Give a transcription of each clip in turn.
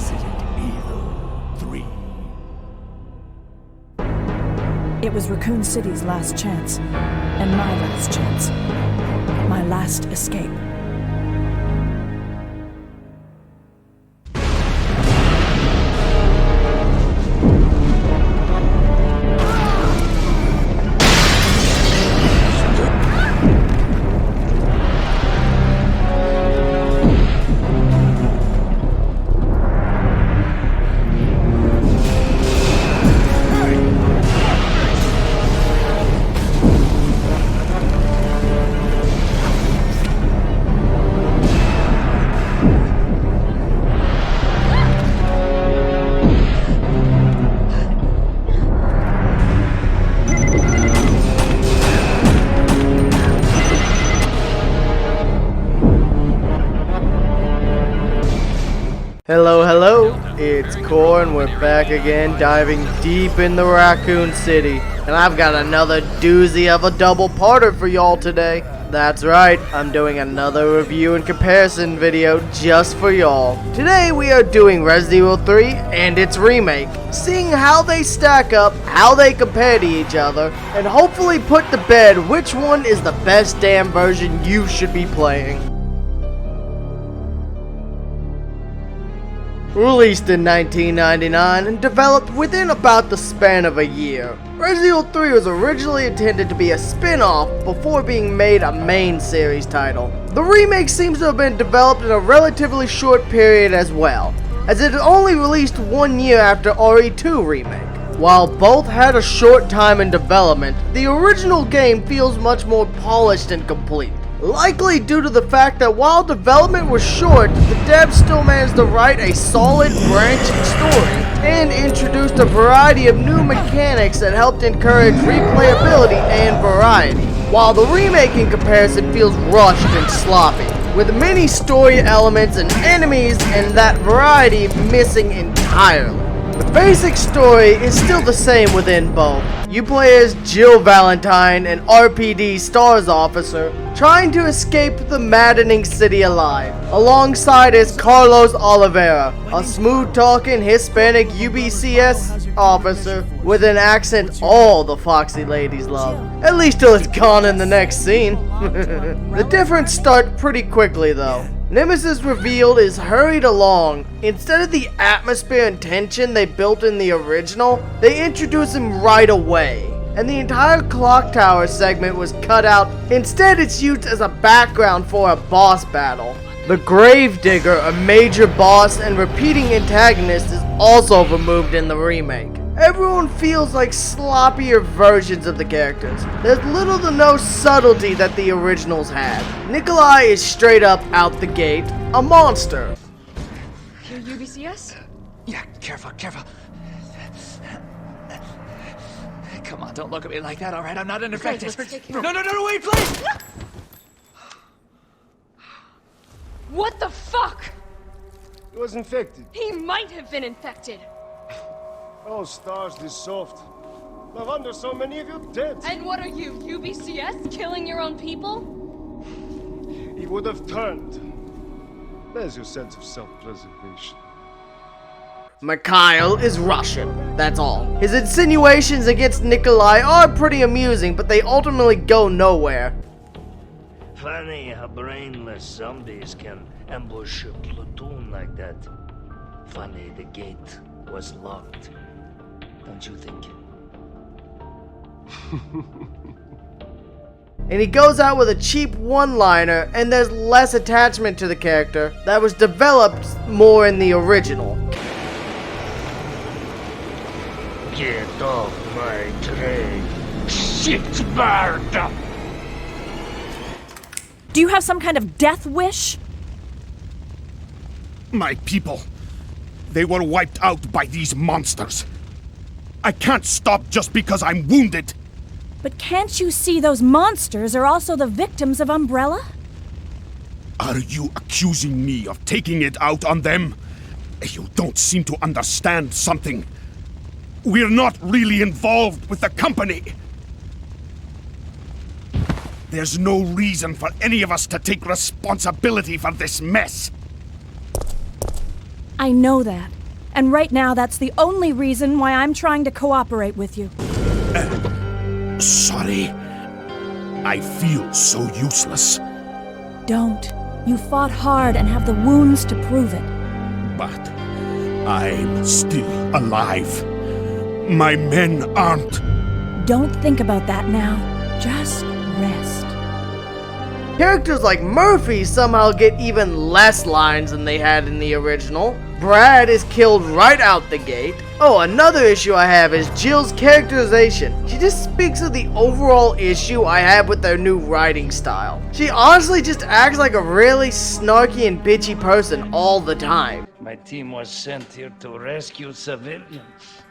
Resident Evil 3. It was Raccoon City's last chance, and my last chance. My last escape. Hello, it's Core and we're back again diving deep in the Raccoon City. And I've got another doozy of a double-parter for y'all today. That's right, I'm doing another review and comparison video just for y'all. Today we are doing Resident Evil 3 and its remake, seeing how they stack up, how they compare to each other, and hopefully put to bed which one is the best damn version you should be playing. Released in 1999 and developed within about the span of a year, Resident Evil 3 was originally intended to be a spin-off before being made a main series title. The remake seems to have been developed in a relatively short period as well, as it only released 1 year after RE2 Remake. While both had a short time in development, the original game feels much more polished and complete. Likely due to the fact that while development was short, the devs still managed to write a solid branching story and introduced a variety of new mechanics that helped encourage replayability and variety. While the remake in comparison feels rushed and sloppy, with many story elements and enemies and that variety missing entirely. The basic story is still the same within both. You play as Jill Valentine, an RPD STARS officer, trying to escape the maddening city alive, alongside as Carlos Oliveira, a smooth-talking Hispanic UBCS officer with an accent all the foxy ladies love. At least till it's gone in the next scene. The difference start pretty quickly though. Nemesis revealed is hurried along. Instead of the atmosphere and tension they built in the original, they introduce him right away. And the entire clock tower segment was cut out. Instead it's used as a background for a boss battle. The Gravedigger, a major boss and repeating antagonist, is also removed in the remake. Everyone feels like sloppier versions of the characters. There's little to no subtlety that the originals had. Nikolai is straight up out the gate, a monster. You're UBCS? Yeah, careful. Come on, don't look at me like that, alright? I'm not infected. No, wait, please! What the fuck? He was infected. He might have been infected. Oh, stars, this soft. No wonder so many of you dead. And what are you, UBCS? Killing your own people? He would have turned. There's your sense of self-preservation. Mikhail is Russian, that's all. His insinuations against Nikolai are pretty amusing, but they ultimately go nowhere. Funny how brainless zombies can ambush a platoon like that. Funny the gate was locked. Don't you think? And he goes out with a cheap one-liner, and there's less attachment to the character that was developed more in the original. Get off my train, shitbird! Do you have some kind of death wish? My people. They were wiped out by these monsters. I can't stop just because I'm wounded. But can't you see those monsters are also the victims of Umbrella? Are you accusing me of taking it out on them? You don't seem to understand something. We're not really involved with the company. There's no reason for any of us to take responsibility for this mess. I know that. And right now, that's the only reason why I'm trying to cooperate with you. Sorry. I feel so useless. Don't. You fought hard and have the wounds to prove it. But I'm still alive. My men aren't. Don't think about that now. Just rest. Characters like Murphy somehow get even less lines than they had in the original. Brad is killed right out the gate. Oh, another issue I have is Jill's characterization. She just speaks of the overall issue I have with their new writing style. She honestly just acts like a really snarky and bitchy person all the time. My team was sent here to rescue civilians.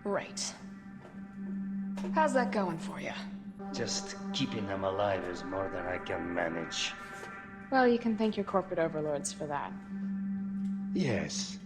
Right. How's that going for you? Just keeping them alive is more than I can manage. Well, you can thank your corporate overlords for that. Yes.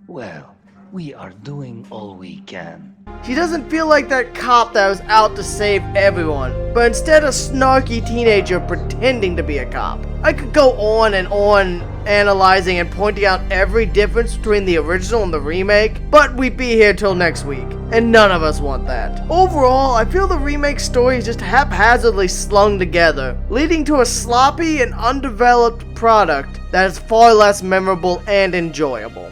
Well, we are doing all we can. She doesn't feel like that cop that was out to save everyone, but instead a snarky teenager pretending to be a cop. I could go on and on analyzing and pointing out every difference between the original and the remake, but we'd be here till next week, and none of us want that. Overall, I feel the remake story is just haphazardly slung together, leading to a sloppy and undeveloped product that is far less memorable and enjoyable.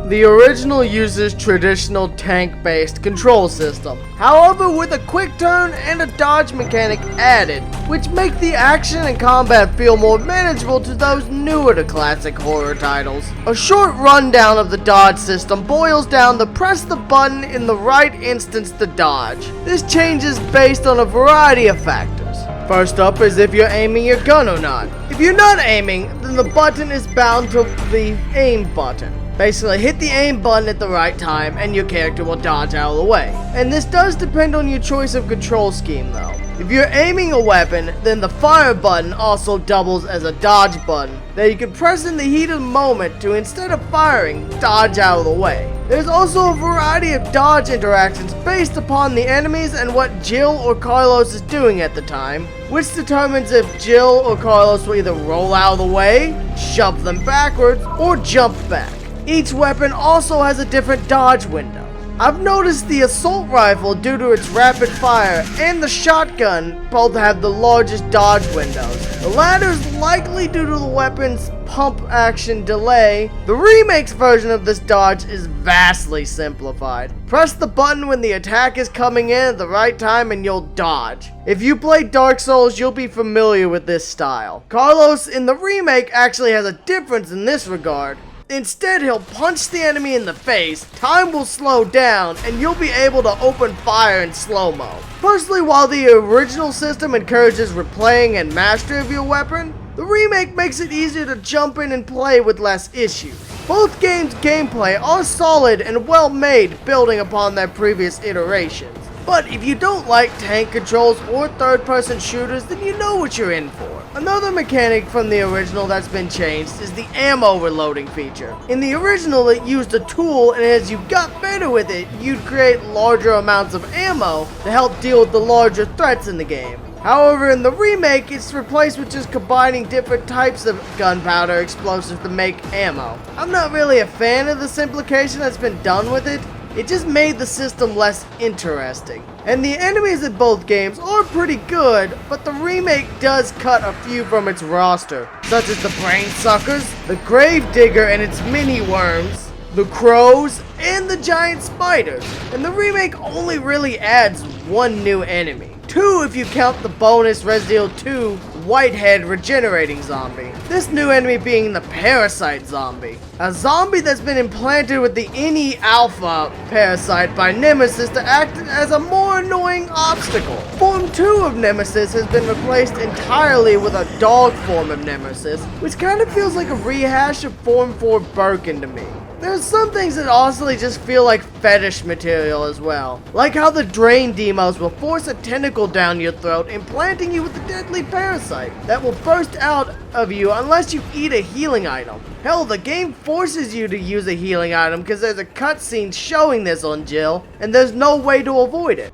The original uses traditional tank-based control system, however with a quick turn and a dodge mechanic added, which make the action and combat feel more manageable to those newer to classic horror titles. A short rundown of the dodge system boils down to press the button in the right instance to dodge. This changes based on a variety of factors. First up is if you're aiming your gun or not. If you're not aiming, then the button is bound to the aim button. Basically, hit the aim button at the right time and your character will dodge out of the way. And this does depend on your choice of control scheme though. If you're aiming a weapon, then the fire button also doubles as a dodge button that you can press in the heat of the moment to, instead of firing, dodge out of the way. There's also a variety of dodge interactions based upon the enemies and what Jill or Carlos is doing at the time, which determines if Jill or Carlos will either roll out of the way, shove them backwards, or jump back. Each weapon also has a different dodge window. I've noticed the assault rifle, due to its rapid fire, and the shotgun both have the largest dodge windows. The latter is likely due to the weapon's pump action delay. The remake's version of this dodge is vastly simplified. Press the button when the attack is coming in at the right time and you'll dodge. If you play Dark Souls, you'll be familiar with this style. Carlos in the remake actually has a difference in this regard. Instead, he'll punch the enemy in the face, time will slow down, and you'll be able to open fire in slow-mo. Personally, while the original system encourages replaying and mastery of your weapon, the remake makes it easier to jump in and play with less issues. Both games' gameplay are solid and well made, building upon their previous iterations. But if you don't like tank controls or third-person shooters, then you know what you're in for. Another mechanic from the original that's been changed is the ammo reloading feature. In the original, it used a tool, and as you got better with it, you'd create larger amounts of ammo to help deal with the larger threats in the game. However, in the remake, it's replaced with just combining different types of gunpowder explosives to make ammo. I'm not really a fan of the simplification that's been done with it. It just made the system less interesting. And the enemies in both games are pretty good, but the remake does cut a few from its roster, such as the Brain Suckers, the Grave Digger and its mini worms, the crows, and the giant spiders. And the remake only really adds one new enemy. 2 if you count the bonus Resident Evil 2 Whitehead regenerating zombie. This new enemy being the Parasite zombie. A zombie that's been implanted with the Ini Alpha parasite by Nemesis to act as a more annoying obstacle. Form 2 of Nemesis has been replaced entirely with a dog form of Nemesis, which kind of feels like a rehash of Form 4 Birkin to me. There's some things that honestly just feel like fetish material as well. Like how the Drain demos will force a tentacle down your throat, implanting you with a deadly parasite that will burst out of you unless you eat a healing item. Hell, the game forces you to use a healing item because there's a cutscene showing this on Jill, and there's no way to avoid it.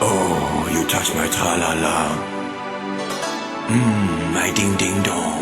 Oh, you touch my tra-la-la. My ding-ding-dong.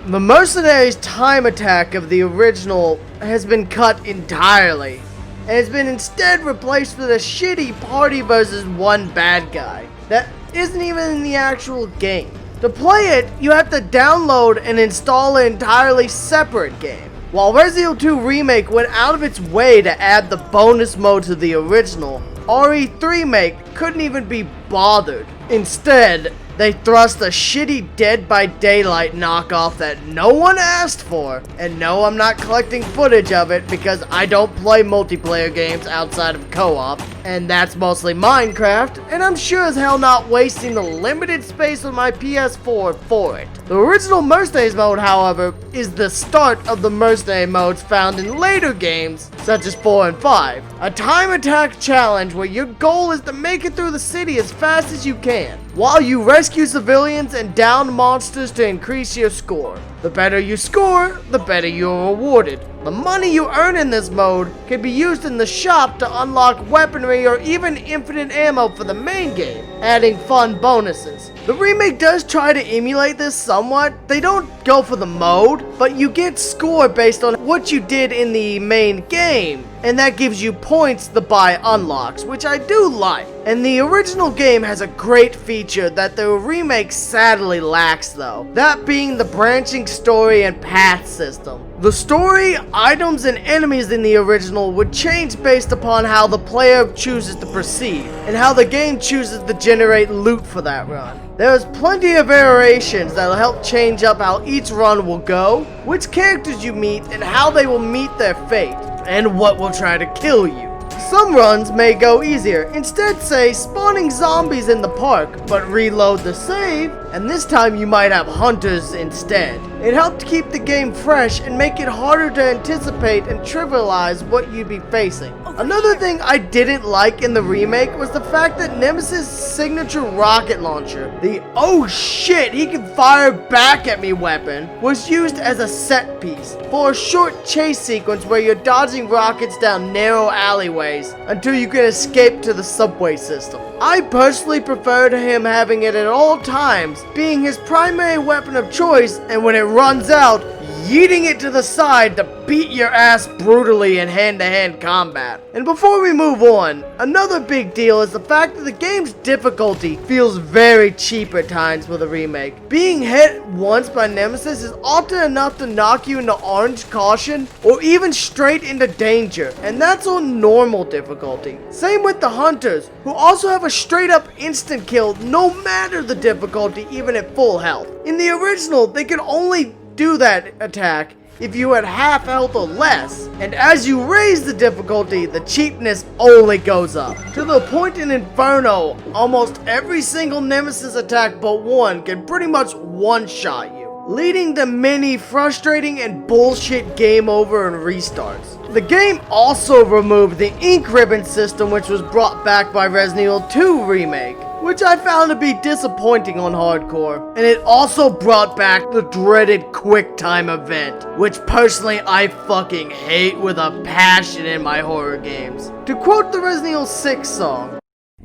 The Mercenaries' time attack of the original has been cut entirely, and has been instead replaced with a shitty party versus one bad guy that isn't even in the actual game. To play it, you have to download and install an entirely separate game. While Resident Evil 2 Remake went out of its way to add the bonus mode to the original, RE3 Remake couldn't even be bothered. Instead, they thrust a shitty Dead by Daylight knockoff that no one asked for. And no, I'm not collecting footage of it because I don't play multiplayer games outside of co-op. And that's mostly Minecraft, and I'm sure as hell not wasting the limited space on my PS4 for it. The original Mercenaries mode, however, is the start of the Mercenary modes found in later games, such as 4 and 5. A time attack challenge where your goal is to make it through the city as fast as you can, while you rescue civilians and down monsters to increase your score. The better you score, the better you're rewarded. The money you earn in this mode can be used in the shop to unlock weaponry or even infinite ammo for the main game, adding fun bonuses. The remake does try to emulate this somewhat. They don't go for the mode, but you get score based on what you did in the main game, and that gives you points to buy unlocks, which I do like. And the original game has a great feature that the remake sadly lacks though, that being the branching story and path system. The story, items, and enemies in the original would change based upon how the player chooses to proceed, and how the game chooses to generate loot for that run. There's plenty of variations that'll help change up how each run will go, which characters you meet, and how they will meet their fate, and what will try to kill you. Some runs may go easier, instead say spawning zombies in the park, but reload the save, and this time you might have hunters instead. It helped keep the game fresh and make it harder to anticipate and trivialize what you'd be facing. Another thing I didn't like in the remake was the fact that Nemesis' signature rocket launcher, the oh shit he can fire back at me weapon, was used as a set piece for a short chase sequence where you're dodging rockets down narrow alleyways until you can escape to the subway system. I personally preferred him having it at all times, being his primary weapon of choice, and when it runs out, yeeting it to the side to beat your ass brutally in hand-to-hand combat. And before we move on, another big deal is the fact that the game's difficulty feels very cheap at times for the remake. Being hit once by Nemesis is often enough to knock you into orange caution or even straight into danger, and that's on normal difficulty. Same with the hunters, who also have a straight up instant kill no matter the difficulty, even at full health. In the original, they could only do that attack if you had half health or less, and as you raise the difficulty, the cheapness only goes up. To the point in Inferno, almost every single Nemesis attack but one can pretty much one-shot you, leading to many frustrating and bullshit game over and restarts. The game also removed the ink ribbon system, which was brought back by Resident Evil 2 Remake, which I found to be disappointing on hardcore. And it also brought back the dreaded quick time event, which personally I fucking hate with a passion in my horror games. To quote the Resident Evil 6 song,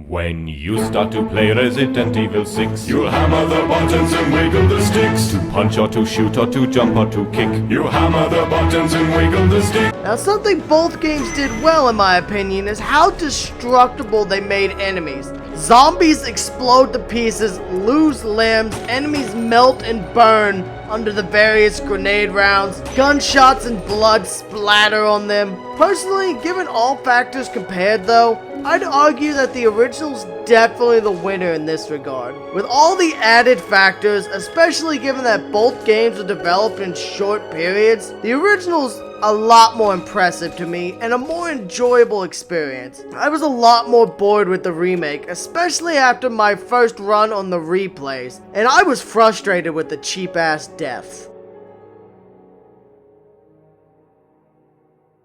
when you start to play Resident Evil 6, you'll hammer the buttons and wiggle the sticks. To punch or to shoot or to jump or to kick, you hammer the buttons and wiggle the stick. Now something both games did well in my opinion is how destructible they made enemies. Zombies explode to pieces, lose limbs, enemies melt and burn under the various grenade rounds, gunshots and blood splatter on them. Personally, given all factors compared though, I'd argue that the original's definitely the winner in this regard. With all the added factors, especially given that both games were developed in short periods, the original's a lot more impressive to me and a more enjoyable experience. I was a lot more bored with the remake, especially after my first run on the replays, and I was frustrated with the cheap ass deaths.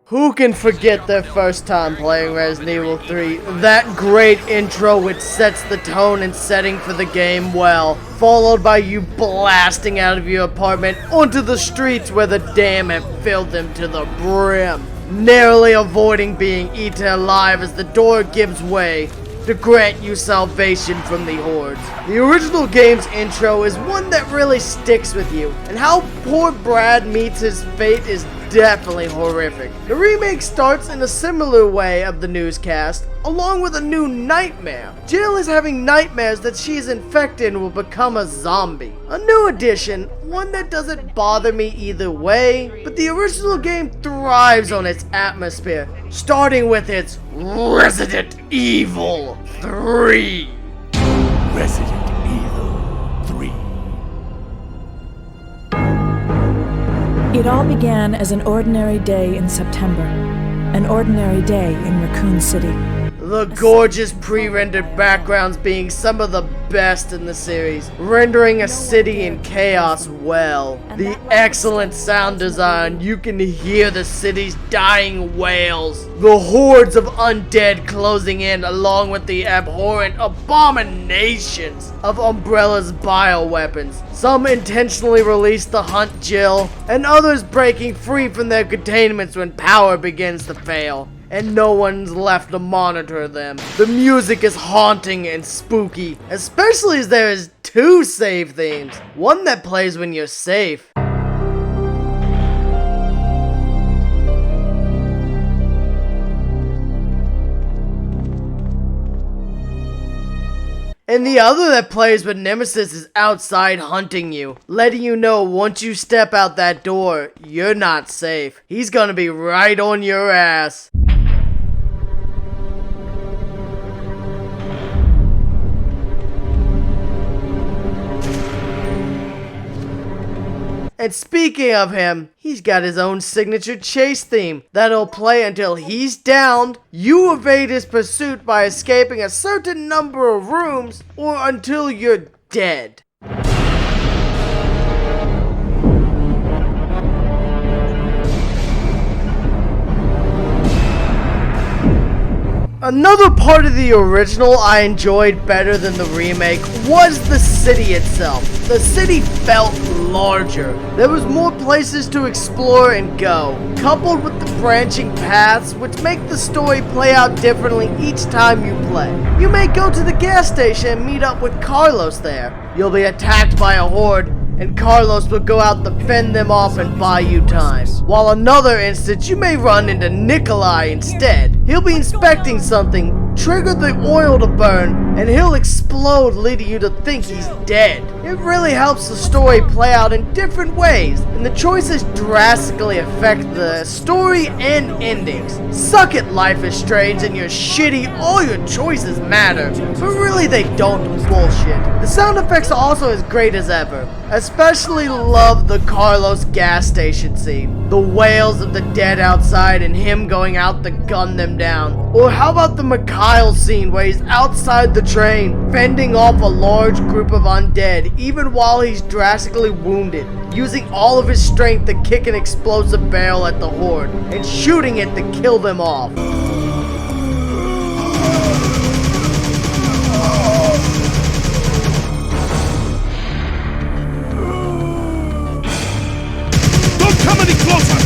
Who can forget their first time playing Resident Evil 3? That great intro which sets the tone and setting for the game well, followed by you blasting out of your apartment onto the streets where the dam had filled them to the brim, narrowly avoiding being eaten alive as the door gives way to grant you salvation from the hordes. The original game's intro is one that really sticks with you, and how poor Brad meets his fate is definitely horrific. The remake starts in a similar way of the newscast, along with a new nightmare. Jill is having nightmares that she is infected and will become a zombie. A new addition, one that doesn't bother me either way, but the original game thrives on its atmosphere, starting with its Resident Evil 3. Resident Evil 3. It all began as an ordinary day in September. An ordinary day in Raccoon City. The gorgeous pre-rendered backgrounds being some of the best in the series, rendering a city in chaos well. The excellent sound design, you can hear the city's dying wails. The hordes of undead closing in along with the abhorrent abominations of Umbrella's bioweapons. Some intentionally release to hunt Jill, and others breaking free from their containments when power begins to fail, and no one's left to monitor them. The music is haunting and spooky, especially as there is two save themes. One that plays when you're safe, and the other that plays when Nemesis is outside hunting you, letting you know once you step out that door, you're not safe. He's gonna be right on your ass. And speaking of him, he's got his own signature chase theme that'll play until he's downed, you evade his pursuit by escaping a certain number of rooms, or until you're dead. Another part of the original I enjoyed better than the remake was the city itself. The city felt larger. There was more places to explore and go, coupled with the branching paths which make the story play out differently each time you play. You may go to the gas station and meet up with Carlos there. You'll be attacked by a horde, and Carlos will go out to fend them off and buy you time. While another instance, you may run into Nikolai instead. He'll be inspecting something, trigger the oil to burn, and he'll explode, leading you to think he's dead. It really helps the story play out in different ways, and the choices drastically affect the story and endings. Suck it, Life is Strange, and you're shitty, all your choices matter. But really they don't, bullshit. The sound effects are also as great as ever. Especially love the Carlos gas station scene. The wails of the dead outside and him going out to gun them down. Or how about the Mikhail scene where he's outside the train, fending off a large group of undead even while he's drastically wounded, using all of his strength to kick an explosive barrel at the horde and shooting it to kill them off. Come any closer!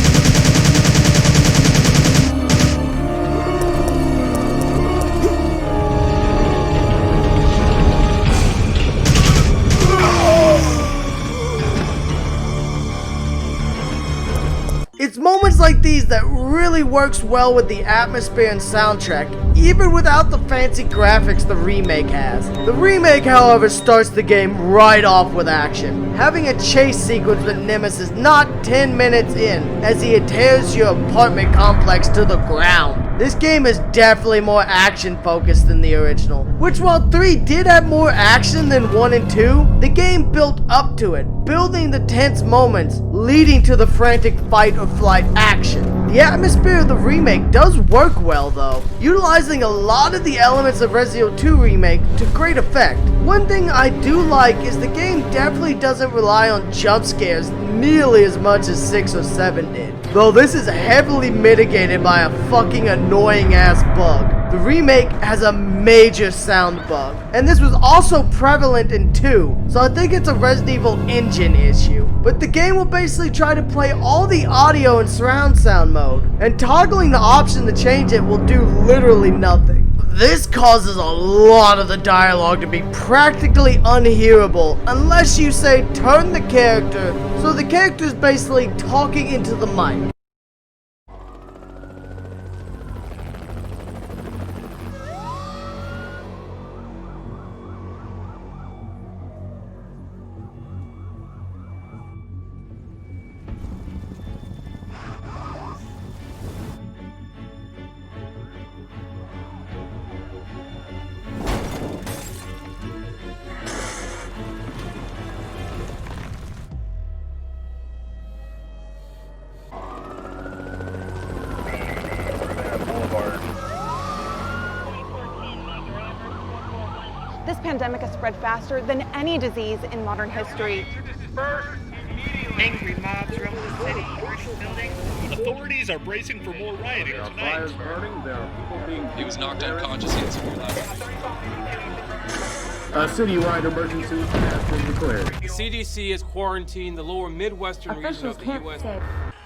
It's moments like these that really works well with the atmosphere and soundtrack, even without the fancy graphics the remake has. The remake, however, starts the game right off with action, having a chase sequence with Nemesis not 10 minutes in, as he tears your apartment complex to the ground. This game is definitely more action focused than the original, which while 3 did have more action than 1 and 2, the game built up to it, building the tense moments leading to the frantic fight or flight action. The atmosphere of the remake does work well though, utilizing a lot of the elements of Resident Evil 2 Remake to great effect. One thing I do like is the game definitely doesn't rely on jump scares nearly as much as 6 or 7 did, though this is heavily mitigated by a fucking annoying ass bug. The remake has a major sound bug, and this was also prevalent in 2, so I think it's a Resident Evil engine issue. But the game will basically try to play all the audio in surround sound mode, and toggling the option to change it will do literally nothing. This causes a lot of the dialogue to be practically unhearable unless you say turn the character, so the character is basically talking into the mic. This pandemic has spread faster than any disease in modern history. Angry mobs roam the city, burning buildings. Authorities are bracing for more rioting tonight. Fires burning, there are people being... He was knocked unconscious. He had severe A citywide emergency has been declared. The CDC has quarantined the lower Midwestern region of the U.S.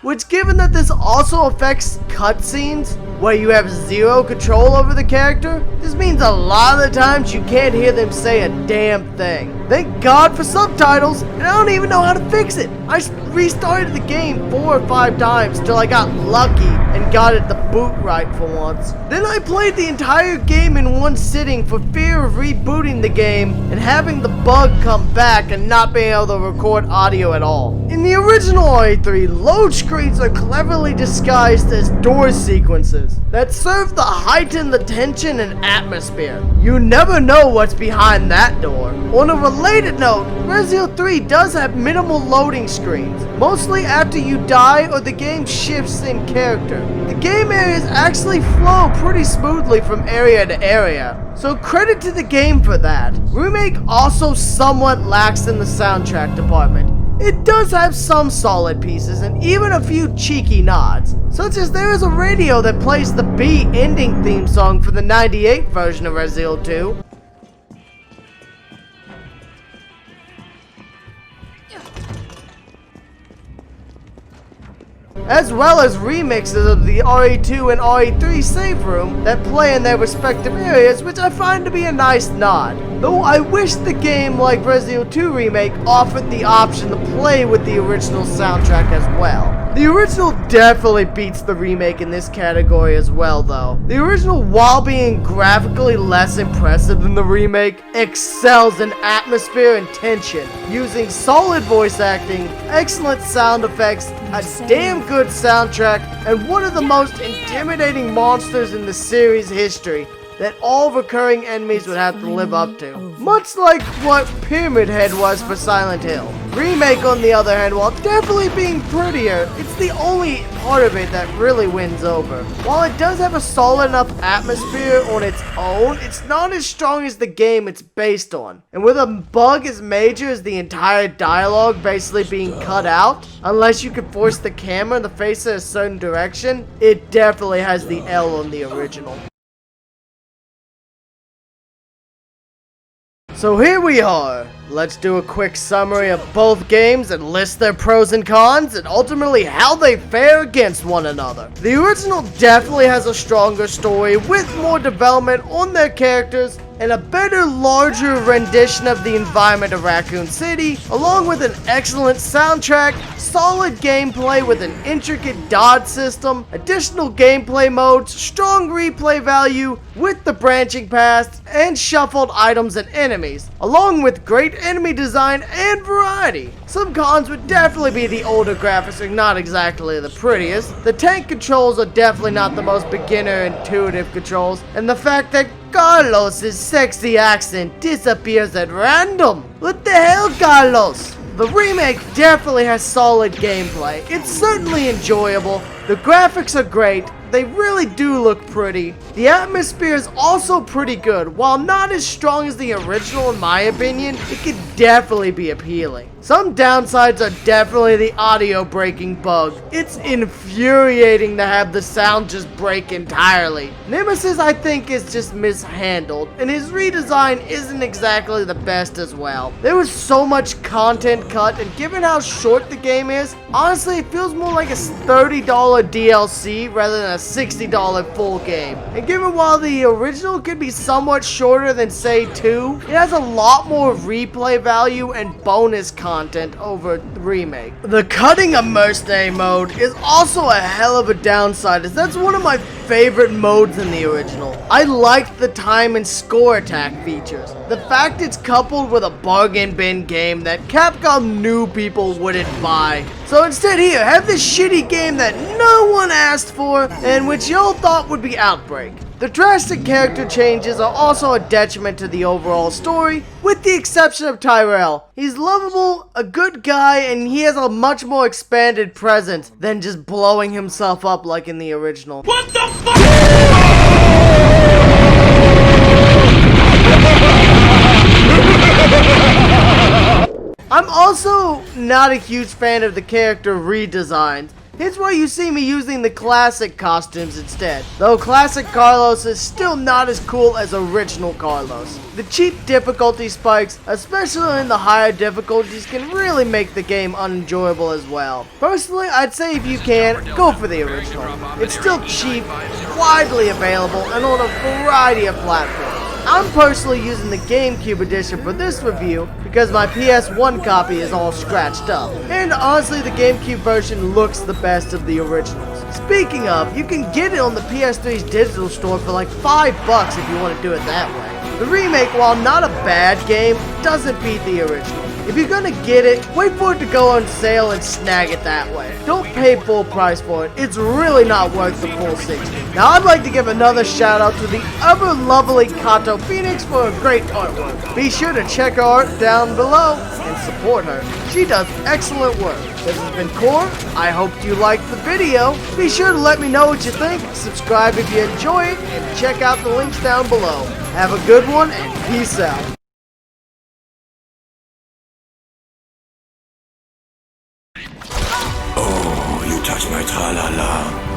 Which, given that this also affects cutscenes, where you have zero control over the character, this means a lot of the times you can't hear them say a damn thing. Thank God for subtitles, and I don't even know how to fix it. I restarted the game 4 or 5 times till I got lucky and got it the boot right for once. Then I played the entire game in one sitting for fear of rebooting the game and having the bug come back and not being able to record audio at all. In the original RE3, load screens are cleverly disguised as door sequences that serve to heighten the tension and atmosphere. You never know what's behind that door. On a related note, Resident Evil 3 does have minimal loading screens, mostly after you die or the game shifts in character. The game areas actually flow pretty smoothly from area to area, so credit to the game for that. Remake also somewhat lacks in the soundtrack department. It does have some solid pieces and even a few cheeky nods, such as there is a radio that plays the B ending theme song for the '98 version of Resident Evil 2. As well as remixes of the RE2 and RE3 save room that play in their respective areas, which I find to be a nice nod. Though I wish the game, like Resident Evil 2 Remake, offered the option to play with the original soundtrack as well. The original definitely beats the remake in this category as well though. The original, while being graphically less impressive than the remake, excels in atmosphere and tension, using solid voice acting, excellent sound effects, a damn good soundtrack, and one of the most intimidating monsters in the series history that all recurring enemies would have to live up to. Much like what Pyramid Head was for Silent Hill. Remake, on the other hand, while definitely being prettier, it's the only part of it that really wins over. While it does have a solid enough atmosphere on its own, it's not as strong as the game it's based on. And with a bug as major as the entire dialogue basically being cut out, unless you can force the camera to face it a certain direction, it definitely has the L on the original. So here we are. Let's do a quick summary of both games and list their pros and cons and ultimately how they fare against one another. The original definitely has a stronger story with more development on their characters and a better, larger rendition of the environment of Raccoon City, along with an excellent soundtrack, solid gameplay with an intricate dodge system, additional gameplay modes, strong replay value with the branching paths, and shuffled items and enemies, along with great enemy design and variety. Some cons would definitely be the older graphics are not exactly the prettiest, the tank controls are definitely not the most beginner intuitive controls, and the fact that Carlos's sexy accent disappears at random. What the hell, Carlos? The remake definitely has solid gameplay. It's certainly enjoyable. The graphics are great. They really do look pretty. The atmosphere is also pretty good. While not as strong as the original in my opinion, it could definitely be appealing. Some downsides are definitely the audio breaking bug. It's infuriating to have the sound just break entirely. Nemesis I think is just mishandled, and his redesign isn't exactly the best as well. There was so much content cut, and given how short the game is, honestly it feels more like a $30 DLC rather than a $60 full game. And given while the original could be somewhat shorter than say 2, it has a lot more replay value and bonus content over the remake. The cutting a mercenary mode is also a hell of a downside, as that's one of my favorite modes in the original. I liked the time and score attack features. The fact it's coupled with a bargain bin game that Capcom knew people wouldn't buy. So instead here, have this shitty game that no one asked for and which y'all thought would be Outbreak. The drastic character changes are also a detriment to the overall story, with the exception of Tyrell. He's lovable, a good guy, and he has a much more expanded presence than just blowing himself up like in the original. What the fuck? I'm also not a huge fan of the character redesigns. Here's why you see me using the classic costumes instead. Though classic Carlos is still not as cool as original Carlos. The cheap difficulty spikes, especially in the higher difficulties, can really make the game unenjoyable as well. Personally, I'd say if you can, go for the original. It's still cheap, widely available, and on a variety of platforms. I'm personally using the GameCube edition for this review because my PS1 copy is all scratched up. And honestly, the GameCube version looks the best of the originals. Speaking of, you can get it on the PS3's digital store for like $5 if you want to do it that way. The remake, while not a bad game, doesn't beat the original. If you're gonna get it, wait for it to go on sale and snag it that way. Don't pay full price for it. It's really not worth the full $60. Now I'd like to give another shout out to the ever lovely Katophoenix for her great artwork. Be sure to check her art down below and support her. She does excellent work. This has been Core. I hope you liked the video. Be sure to let me know what you think. Subscribe if you enjoy it and check out the links down below. Have a good one and peace out. Oh, you touch my tra-la-la.